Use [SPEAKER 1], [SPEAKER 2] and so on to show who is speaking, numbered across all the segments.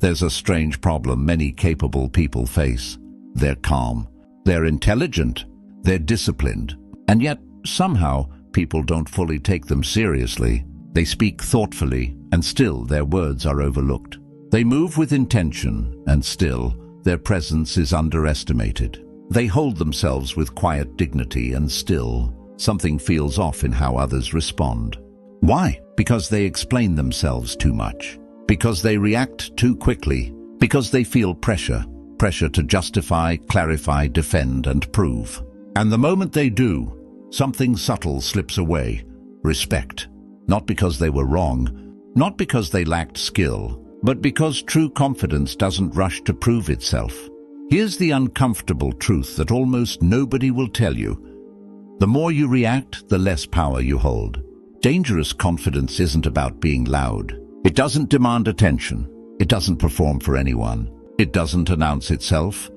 [SPEAKER 1] There's a strange problem many capable people face. They're calm, they're intelligent, they're disciplined, and yet somehow people don't fully take them seriously. They speak thoughtfully, and still their words are overlooked. They move with intention, and still their presence is underestimated. They hold themselves with quiet dignity, and still something feels off in how others respond. Why? Because they explain themselves too much. Because they react too quickly. Because they feel pressure to justify, clarify, defend, and prove. And the moment they do, something subtle slips away. Respect. Not because they were wrong, not because they lacked skill, but because true confidence doesn't rush to prove itself. Here's the uncomfortable truth that almost nobody will tell you. The more you react, the less power you hold. Dangerous confidence isn't about being loud. It doesn't demand attention. It doesn't perform for anyone. It doesn't announce itself,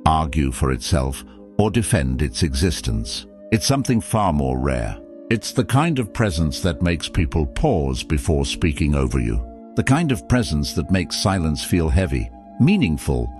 [SPEAKER 1] argue for itself, or defend its existence. It's something far more rare. It's the kind of presence that makes people pause before speaking over you. The kind of presence that makes silence feel heavy, meaningful,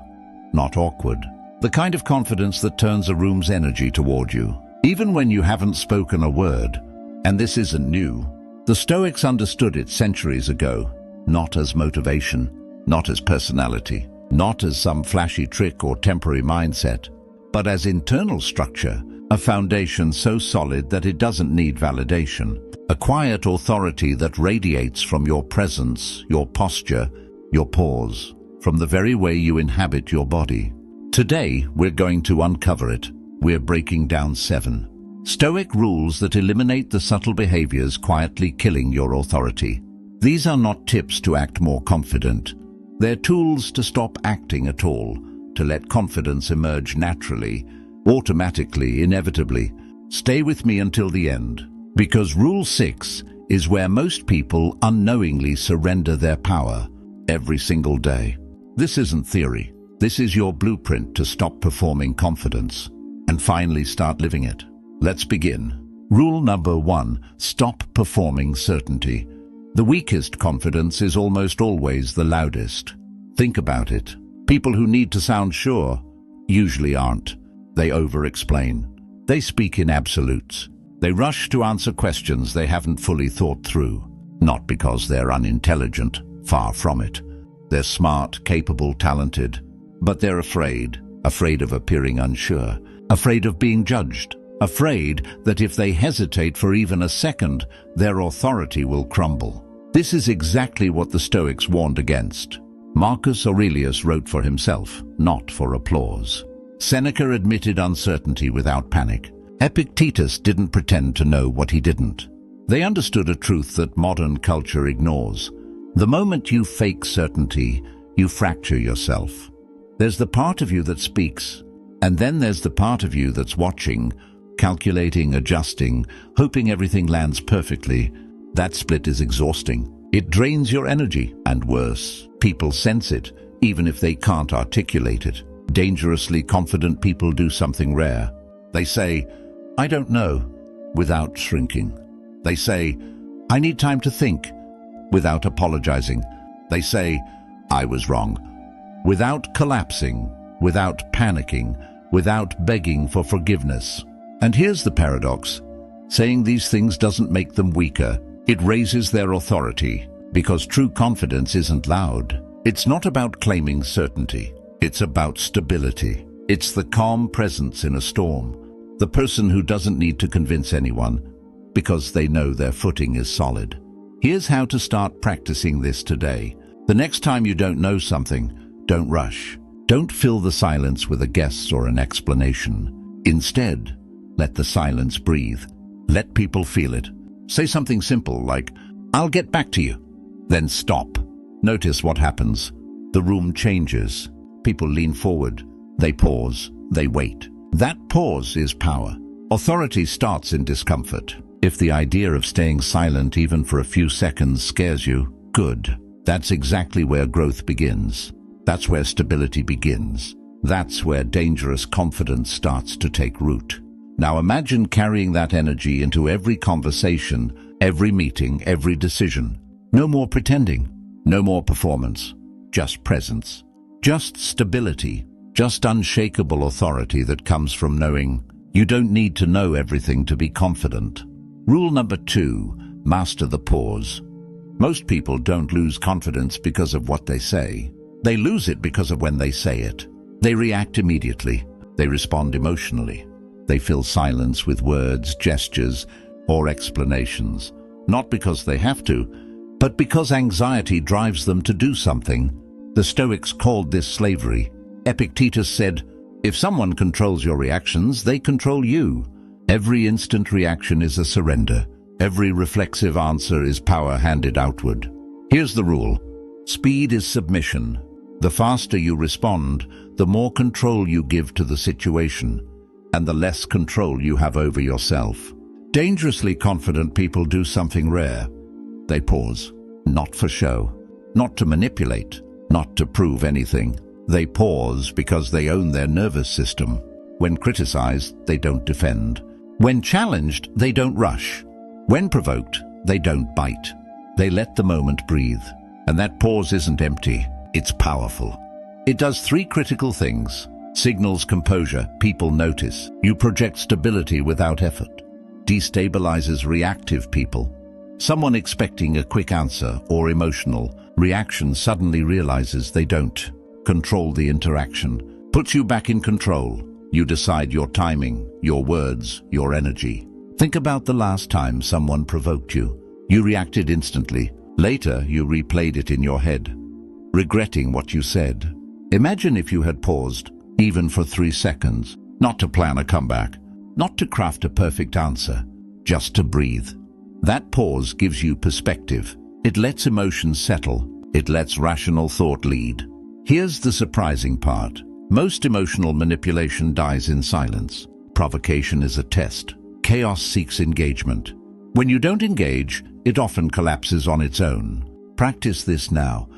[SPEAKER 1] not awkward. The kind of confidence that turns a room's energy toward you, even when you haven't spoken a word. And this isn't new. The Stoics understood it centuries ago, not as motivation, not as personality, not as some flashy trick or temporary mindset, but as internal structure, a foundation so solid that it doesn't need validation, a quiet authority that radiates from your presence, your posture, your pause, from the very way you inhabit your body. Today, we're going to uncover it. We're breaking down 7 Stoic rules that eliminate the subtle behaviors quietly killing your authority. These are not tips to act more confident. They're tools to stop acting at all, to let confidence emerge naturally, automatically, inevitably. Stay with me until the end, because Rule 6 is where most people unknowingly surrender their power every single day. This isn't theory. This is your blueprint to stop performing confidence and finally start living it. Let's begin. Rule number 1, stop performing certainty. The weakest confidence is almost always the loudest. Think about it. People who need to sound sure usually aren't. They over-explain. They speak in absolutes. They rush to answer questions they haven't fully thought through. Not because they're unintelligent, far from it. They're smart, capable, talented, but they're afraid of appearing unsure, afraid of being judged, afraid that if they hesitate for even a second, their authority will crumble. This is exactly what the Stoics warned against. Marcus Aurelius wrote for himself, not for applause. Seneca admitted uncertainty without panic. Epictetus didn't pretend to know what he didn't. They understood a truth that modern culture ignores. The moment you fake certainty, you fracture yourself. There's the part of you that speaks, and then there's the part of you that's watching, calculating, adjusting, hoping everything lands perfectly. That split is exhausting. It drains your energy, and worse, people sense it, even if they can't articulate it. Dangerously confident people do something rare. They say, "I don't know," without shrinking. They say, "I need time to think," without apologizing. They say, "I was wrong," without collapsing, without panicking, without begging for forgiveness. And here's the paradox. Saying these things doesn't make them weaker. It raises their authority, because true confidence isn't loud. It's not about claiming certainty. It's about stability. It's the calm presence in a storm. The person who doesn't need to convince anyone, because they know their footing is solid. Here's how to start practicing this today. The next time you don't know something, don't rush. Don't fill the silence with a guess or an explanation. Instead, let the silence breathe. Let people feel it. Say something simple like, "I'll get back to you." Then stop. Notice what happens. The room changes. People lean forward. They pause. They wait. That pause is power. Authority starts in discomfort. If the idea of staying silent even for a few seconds scares you, good. That's exactly where growth begins. That's where stability begins. That's where dangerous confidence starts to take root. Now imagine carrying that energy into every conversation, every meeting, every decision. No more pretending. No more performance. just presence, just stability, just unshakable authority that comes from knowing you don't need to know everything to be confident. Rule number 2, master the pause. Most people don't lose confidence because of what they say. They lose it because of when they say it. They react immediately. They respond emotionally. They fill silence with words, gestures, or explanations, not because they have to, but because anxiety drives them to do something. The Stoics called this slavery. Epictetus said, "If someone controls your reactions, they control you." Every instant reaction is a surrender. Every reflexive answer is power handed outward. Here's the rule. Speed is submission. The faster you respond, the more control you give to the situation, and the less control you have over yourself. Dangerously confident people do something rare. They pause, not for show, not to manipulate, not to prove anything. They pause because they own their nervous system. When criticized, they don't defend. When challenged, they don't rush. When provoked, they don't bite. They let the moment breathe. And that pause isn't empty, it's powerful. It does 3 critical things. Signals composure, people notice. You project stability without effort. Destabilizes reactive people. Someone expecting a quick answer or emotional reaction suddenly realizes they don't control the interaction. Puts you back in control. You decide your timing, your words, your energy. Think about the last time someone provoked you. You reacted instantly. Later, you replayed it in your head, regretting what you said. Imagine if you had paused, even for 3 seconds, not to plan a comeback, not to craft a perfect answer, just to breathe. That pause gives you perspective. It lets emotions settle. It lets rational thought lead. Here's the surprising part. Most emotional manipulation dies in silence. Provocation is a test. Chaos seeks engagement. When you don't engage, it often collapses on its own. Practice this now.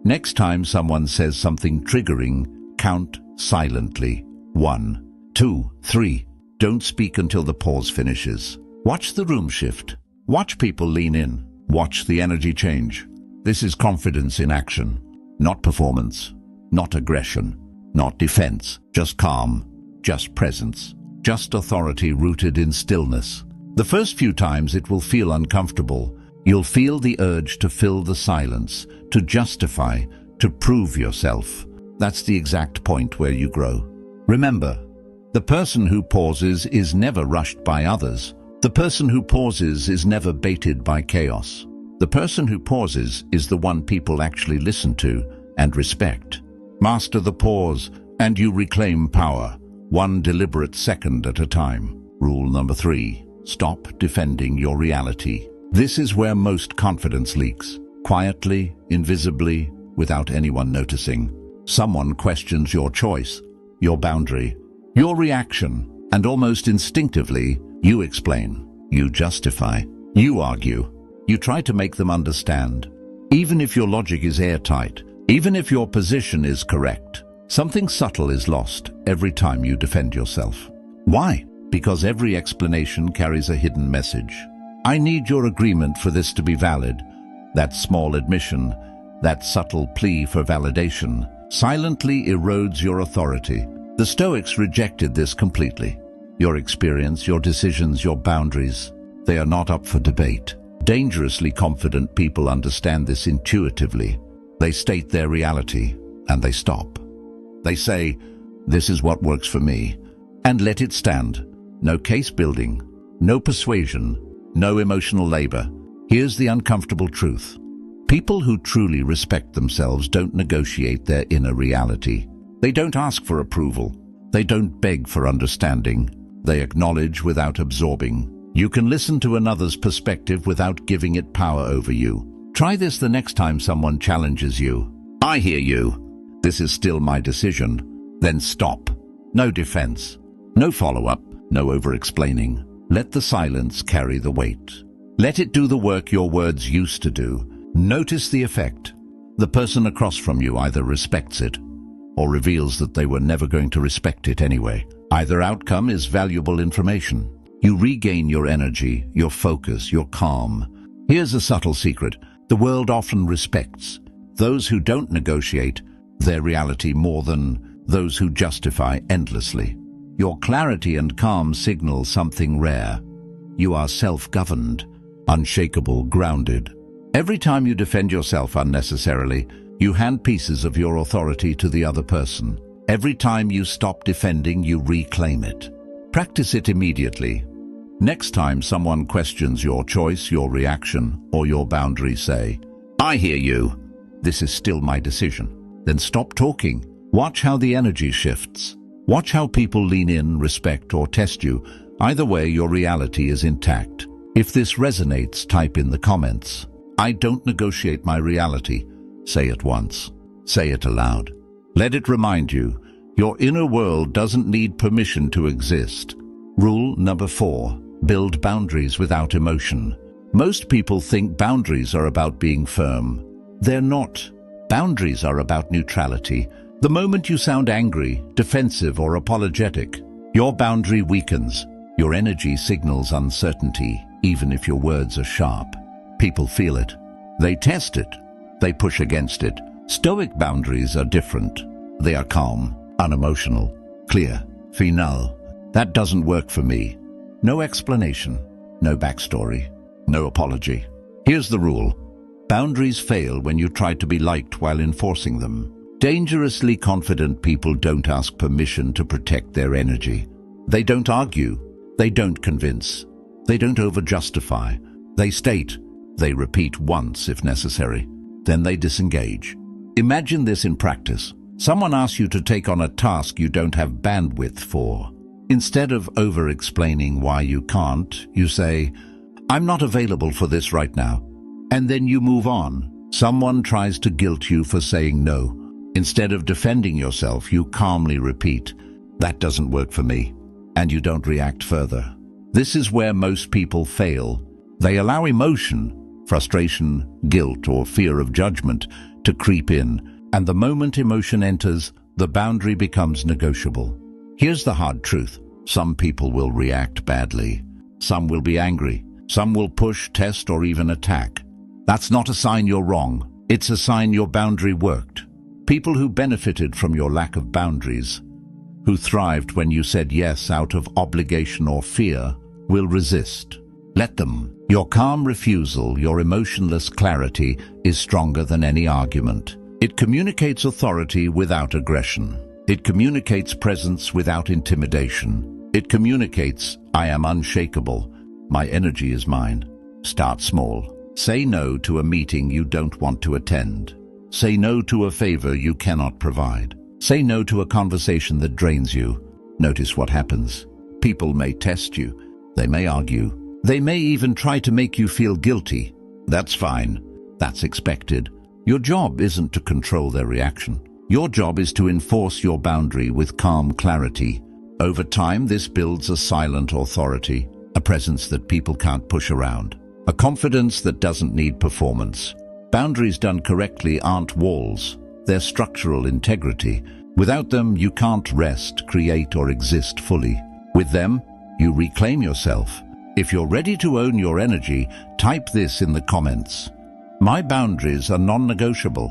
[SPEAKER 1] Next time someone says something triggering, count silently. 1, 2, 3. Don't speak until the pause finishes. Watch the room shift. Watch people lean in. Watch the energy change. This is confidence in action, not performance, not aggression, not defense, just calm, just presence, just authority rooted in stillness. The first few times it will feel uncomfortable. You'll feel the urge to fill the silence, to justify, to prove yourself. That's the exact point where you grow. Remember, the person who pauses is never rushed by others. The person who pauses is never baited by chaos. The person who pauses is the one people actually listen to and respect. Master the pause, and you reclaim power, 1 deliberate second at a time. Rule number 3, stop defending your reality. This is where most confidence leaks. Quietly, invisibly, without anyone noticing. Someone questions your choice, your boundary, your reaction, and almost instinctively, you explain, you justify, you argue. You try to make them understand. Even if your logic is airtight, even if your position is correct, something subtle is lost every time you defend yourself. Why? Because every explanation carries a hidden message. I need your agreement for this to be valid. That small admission, that subtle plea for validation, silently erodes your authority. The Stoics rejected this completely. Your experience, your decisions, your boundaries, they are not up for debate. Dangerously confident people understand this intuitively. They state their reality, and they stop. They say, "This is what works for me," and let it stand. No case building, no persuasion, no emotional labor. Here's the uncomfortable truth. People who truly respect themselves don't negotiate their inner reality. They don't ask for approval. They don't beg for understanding. They acknowledge without absorbing. You can listen to another's perspective without giving it power over you. Try this the next time someone challenges you. I hear you. This is still my decision. Then stop. No defense. No follow-up. No over-explaining. Let the silence carry the weight. Let it do the work your words used to do. Notice the effect. The person across from you either respects it or reveals that they were never going to respect it anyway. Either outcome is valuable information. You regain your energy, your focus, your calm. Here's a subtle secret. The world often respects Those who don't negotiate their reality more than those who justify endlessly. Your clarity and calm signal something rare. You are self-governed, unshakable, grounded. Every time you defend yourself unnecessarily, you hand pieces of your authority to the other person. Every time you stop defending, you reclaim it. Practice it immediately. Next time someone questions your choice, your reaction, or your boundary, say, "I hear you. This is still my decision." Then stop talking. Watch how the energy shifts. Watch how people lean in, respect, or test you. Either way, your reality is intact. If this resonates, type in the comments, "I don't negotiate my reality." Say it once. Say it aloud. Let it remind you, your inner world doesn't need permission to exist. Rule number 4. Build boundaries without emotion. Most people think boundaries are about being firm. They're not. Boundaries are about neutrality. The moment you sound angry, defensive, or apologetic, your boundary weakens. Your energy signals uncertainty, even if your words are sharp. People feel it. They test it. They push against it. Stoic boundaries are different. They are calm, unemotional, clear, final. That doesn't work for me. No explanation, no backstory, no apology. Here's the rule. Boundaries fail when you try to be liked while enforcing them. Dangerously confident people don't ask permission to protect their energy. They don't argue. They don't convince. They don't over-justify. They state. They repeat once if necessary. Then they disengage. Imagine this in practice. Someone asks you to take on a task you don't have bandwidth for. Instead of over-explaining why you can't, you say, "I'm not available for this right now." And then you move on. Someone tries to guilt you for saying no. Instead of defending yourself, you calmly repeat, "That doesn't work for me," and you don't react further. This is where most people fail. They allow emotion, frustration, guilt, or fear of judgment to creep in, and the moment emotion enters, the boundary becomes negotiable. Here's the hard truth. Some people will react badly. Some will be angry. Some will push, test, or even attack. That's not a sign you're wrong. It's a sign your boundary worked. People who benefited from your lack of boundaries, who thrived when you said yes out of obligation or fear, will resist. Let them. Your calm refusal, your emotionless clarity is stronger than any argument. It communicates authority without aggression. It communicates presence without intimidation. It communicates, "I am unshakable. My energy is mine." Start small. Say no to a meeting you don't want to attend. Say no to a favor you cannot provide. Say no to a conversation that drains you. Notice what happens. People may test you. They may argue. They may even try to make you feel guilty. That's fine. That's expected. Your job isn't to control their reaction. Your job is to enforce your boundary with calm clarity. Over time, this builds a silent authority, a presence that people can't push around, a confidence that doesn't need performance. Boundaries done correctly aren't walls. They're structural integrity. Without them, you can't rest, create, or exist fully. With them, you reclaim yourself. If you're ready to own your energy, type this in the comments. "My boundaries are non-negotiable."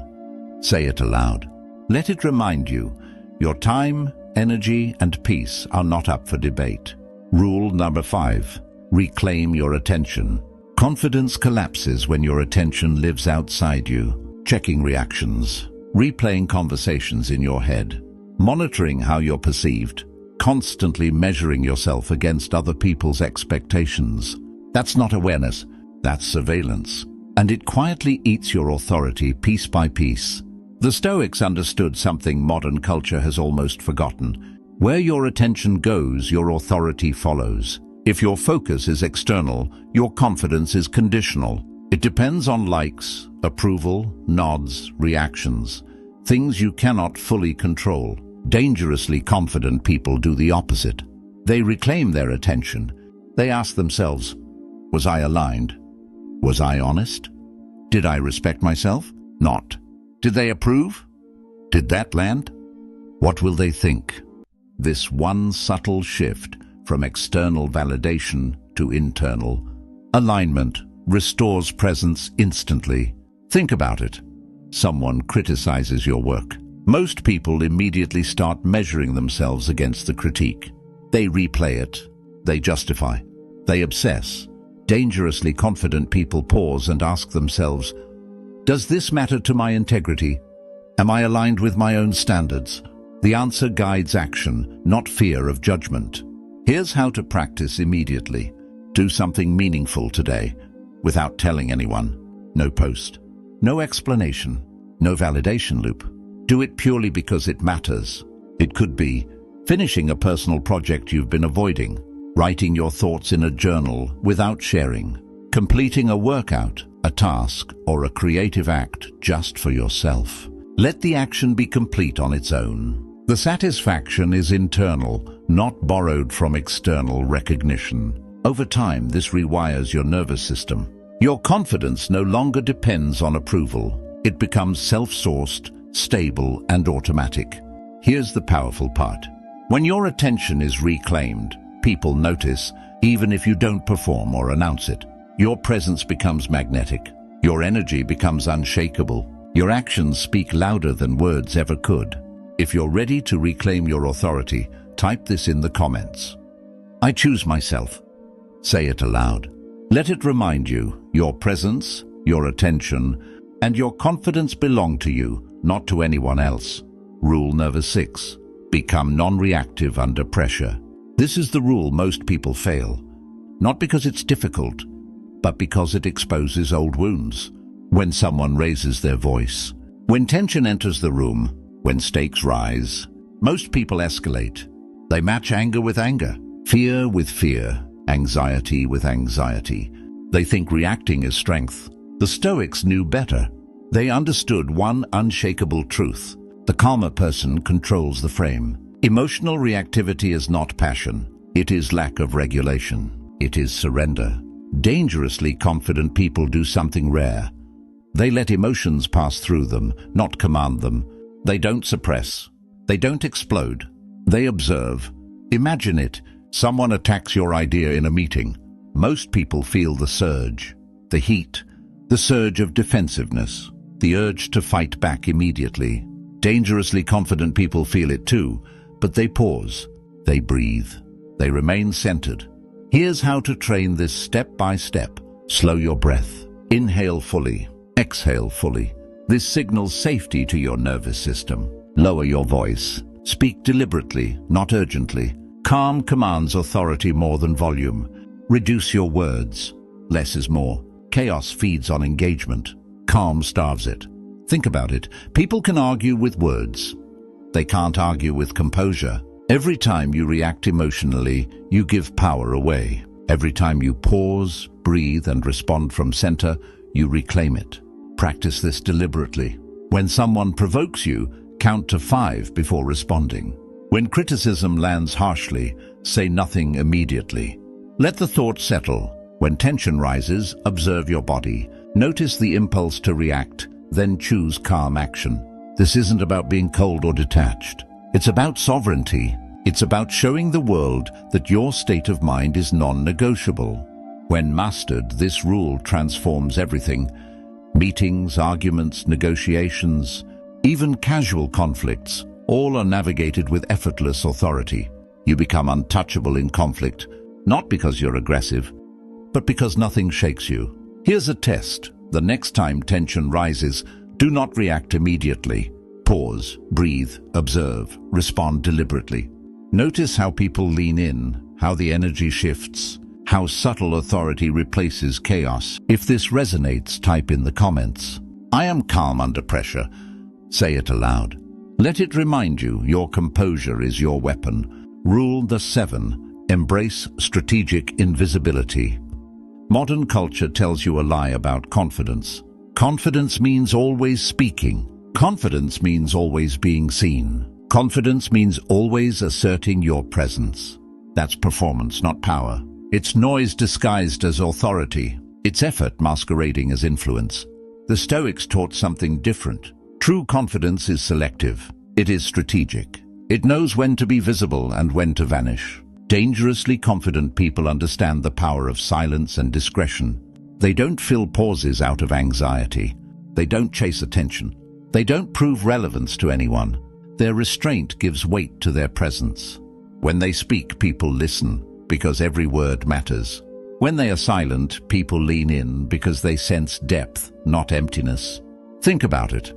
[SPEAKER 1] Say it aloud. Let it remind you, your time, energy, and peace are not up for debate. Rule number 5. Reclaim your attention. Confidence collapses when your attention lives outside you, checking reactions, replaying conversations in your head, monitoring how you're perceived, constantly measuring yourself against other people's expectations. That's not awareness, that's surveillance. And it quietly eats your authority piece by piece. The Stoics understood something modern culture has almost forgotten. Where your attention goes, your authority follows. If your focus is external, your confidence is conditional. It depends on likes, approval, nods, reactions, things you cannot fully control. Dangerously confident people do the opposite. They reclaim their attention. They ask themselves, was I aligned? Was I honest? Did I respect myself? Not. Did they approve? Did that land? What will they think? This one subtle shift from external validation to internal alignment restores presence instantly. Think about it. someone criticizes your work. Most people immediately start measuring themselves against the critique. They replay it. They justify. They obsess. Dangerously confident people pause and ask themselves, does this matter to my integrity? Am I aligned with my own standards? The answer guides action, not fear of judgment. Here's how to practice immediately. Do something meaningful today, without telling anyone. No post. No explanation. No validation loop. Do it purely because it matters. It could be finishing a personal project you've been avoiding, writing your thoughts in a journal without sharing, completing a workout, a task, or a creative act just for yourself. Let the action be complete on its own. The satisfaction is internal, not borrowed from external recognition. Over time, this rewires your nervous system. Your confidence no longer depends on approval. It becomes self-sourced, stable, and automatic. Here's the powerful part. When your attention is reclaimed, people notice, even if you don't perform or announce it. Your presence becomes magnetic. Your energy becomes unshakable. Your actions speak louder than words ever could. If you're ready to reclaim your authority, type this in the comments. I choose myself. Say it aloud. Let it remind you, your presence, your attention, and your confidence belong to you, not to anyone else. Rule number 6. Become non-reactive under pressure. This is the rule most people fail. Not because it's difficult, but because it exposes old wounds. When someone raises their voice, when tension enters the room, when stakes rise, most people escalate. They match anger with anger, fear with fear, anxiety with anxiety. They think reacting is strength. The Stoics knew better. They understood one unshakable truth. The calmer person controls the frame. Emotional reactivity is not passion. It is lack of regulation. It is surrender. Dangerously confident people do something rare. They let emotions pass through them, not command them. They don't suppress. They don't explode. They observe. Imagine it. Someone attacks your idea in a meeting. Most people feel the surge, the heat, the surge of defensiveness, the urge to fight back immediately. Dangerously confident people feel it too, but they pause. They breathe. They remain centered. Here's how to train this step by step. Slow your breath. Inhale fully. Exhale fully. This signals safety to your nervous system. Lower your voice. Speak deliberately, not urgently. Calm commands authority more than volume. Reduce your words. Less is more. Chaos feeds on engagement. Calm starves it. Think about it. People can argue with words. They can't argue with composure. Every time you react emotionally, you give power away. Every time you pause, breathe, and respond from center, you reclaim it. Practice this deliberately. When someone provokes you, count to 5 before responding. When criticism lands harshly, say nothing immediately. Let the thought settle. When tension rises, observe your body. Notice the impulse to react, then choose calm action. This isn't about being cold or detached. It's about sovereignty. It's about showing the world that your state of mind is non-negotiable. When mastered, this rule transforms everything. Meetings, arguments, negotiations, even casual conflicts, all are navigated with effortless authority. You become untouchable in conflict, not because you're aggressive, but because nothing shakes you. Here's a test. The next time tension rises, do not react immediately. Pause, breathe, observe, respond deliberately. Notice how people lean in, how the energy shifts, how subtle authority replaces chaos. If this resonates, type in the comments. I am calm under pressure. Say it aloud. Let it remind you your composure is your weapon. Rule number 7. Embrace strategic invisibility. Modern culture tells you a lie about confidence. Confidence means always speaking. Confidence means always being seen. Confidence means always asserting your presence. That's performance, not power. It's noise disguised as authority. It's effort masquerading as influence. The Stoics taught something different. True confidence is selective. It is strategic. It knows when to be visible and when to vanish. Dangerously confident people understand the power of silence and discretion. They don't fill pauses out of anxiety. They don't chase attention. They don't prove relevance to anyone. Their restraint gives weight to their presence. When they speak, people listen because every word matters. When they are silent, people lean in because they sense depth, not emptiness. Think about it.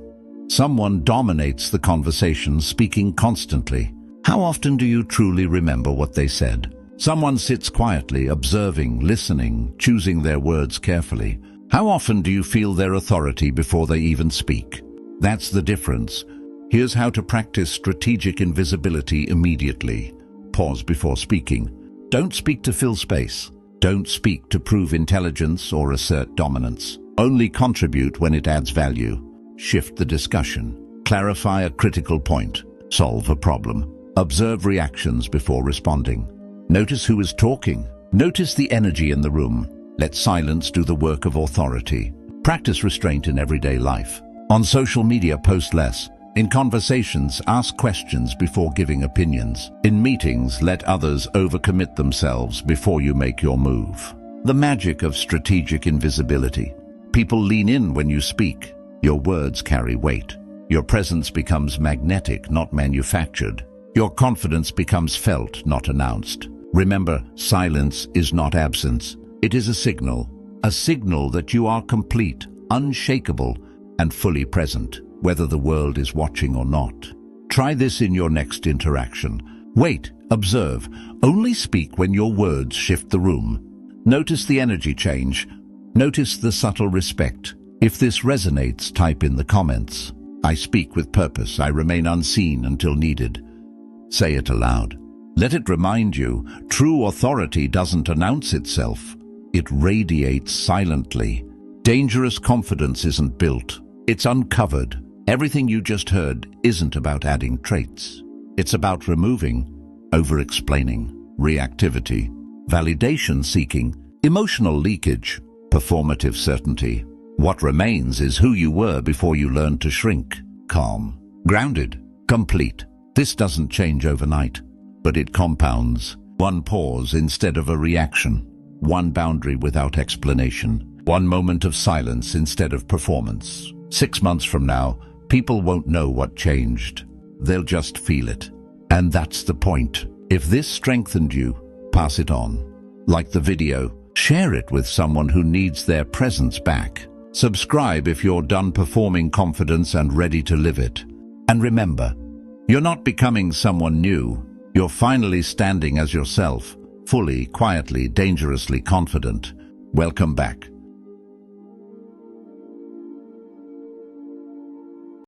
[SPEAKER 1] Someone dominates the conversation, speaking constantly. How often do you truly remember what they said? Someone sits quietly, observing, listening, choosing their words carefully. How often do you feel their authority before they even speak? That's the difference. Here's how to practice strategic invisibility immediately. Pause before speaking. Don't speak to fill space. Don't speak to prove intelligence or assert dominance. Only contribute when it adds value. Shift the discussion. Clarify a critical point. Solve a problem. Observe reactions before responding. Notice who is talking. Notice the energy in the room. Let silence do the work of authority. Practice restraint in everyday life. On social media, post less. In conversations, ask questions before giving opinions. In meetings, let others overcommit themselves before you make your move. The magic of strategic invisibility. People lean in when you speak. Your words carry weight. Your presence becomes magnetic, not manufactured. Your confidence becomes felt, not announced. Remember, silence is not absence. It is a signal that you are complete, unshakable, and fully present, whether the world is watching or not. Try this in your next interaction. Wait, observe. Only speak when your words shift the room. Notice the energy change. Notice the subtle respect. If this resonates, type in the comments. I speak with purpose. I remain unseen until needed. Say it aloud. Let it remind you, true authority doesn't announce itself. It radiates silently. Dangerous confidence isn't built. It's uncovered. Everything you just heard isn't about adding traits. It's about removing, over-explaining, reactivity, validation-seeking, emotional leakage, performative certainty. What remains is who you were before you learned to shrink, calm, grounded, complete. This doesn't change overnight, but it compounds. One pause instead of a reaction. One boundary without explanation. One moment of silence instead of performance. 6 months from now, people won't know what changed. They'll just feel it. And that's the point. If this strengthened you, pass it on. Like the video, share it with someone who needs their presence back. Subscribe if you're done performing confidence and ready to live it. And remember, you're not becoming someone new. You're finally standing as yourself, fully, quietly, dangerously confident. Welcome back.